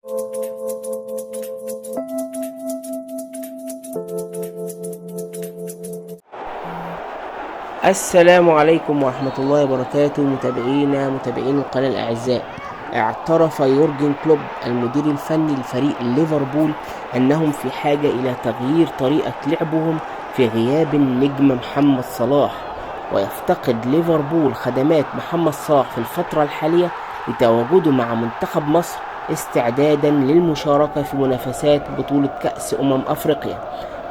السلام عليكم ورحمة الله وبركاته. متابعين القناة الأعزاء، اعترف يورجن كلوب المدير الفني لفريق ليفربول أنهم في حاجة إلى تغيير طريقة لعبهم في غياب النجم محمد صلاح، ويفتقد ليفربول خدمات محمد صلاح في الفترة الحالية لتواجده مع منتخب مصر استعدادا للمشاركة في منافسات بطولة كأس أفريقيا،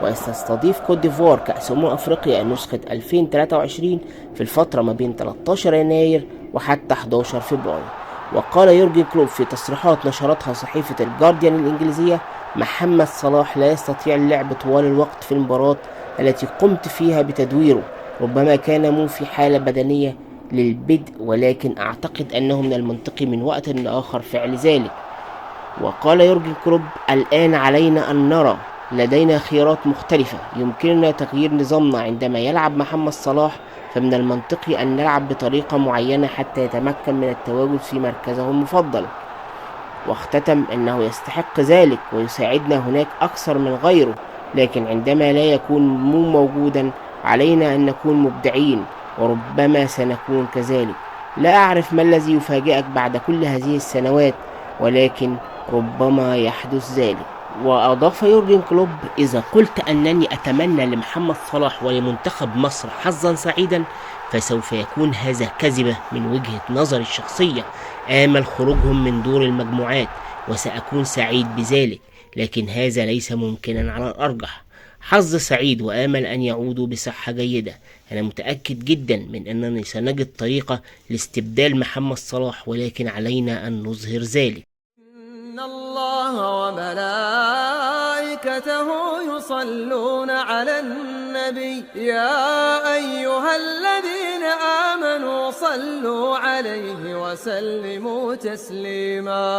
وستستضيف كوت ديفوار كأس أفريقيا نسخة 2023 في الفترة ما بين 13 يناير وحتى 11 فبراير. وقال يورجن كلوب في تصريحات نشرتها صحيفة الجارديان الإنجليزية: محمد صلاح لا يستطيع اللعب طوال الوقت في المباراة التي قمت فيها بتدويره، ربما كان مو في حالة بدنية للبدء، ولكن أعتقد أنه من المنطقي من وقت لآخر فعل ذلك. وقال يورجن كلوب: الآن علينا أن نرى، لدينا خيارات مختلفة، يمكننا تغيير نظامنا عندما يلعب محمد صلاح، فمن المنطقي أن نلعب بطريقة معينة حتى يتمكن من التواجد في مركزه المفضل. واختتم أنه يستحق ذلك ويساعدنا هناك أكثر من غيره، لكن عندما لا يكون موجودا علينا أن نكون مبدعين، وربما سنكون كذلك. لا أعرف ما الذي يفاجئك بعد كل هذه السنوات، ولكن ربما يحدث ذلك. وأضاف يورجن كلوب: إذا قلت أنني أتمنى لمحمد صلاح ولمنتخب مصر حظا سعيدا، فسوف يكون هذا كذبة من وجهة نظري الشخصية. آمل خروجهم من دور المجموعات وسأكون سعيد بذلك، لكن هذا ليس ممكنا على الأرجح. حظ سعيد وآمل أن يعودوا بصحة جيدة. أنا متأكد جدا من أننا سنجد طريقة لاستبدال محمد صلاح، ولكن علينا أن نظهر ذلك. إن الله وملائكته يصلون على النبي يا أيها الذين آمنوا صلوا عليه وسلموا تسليما.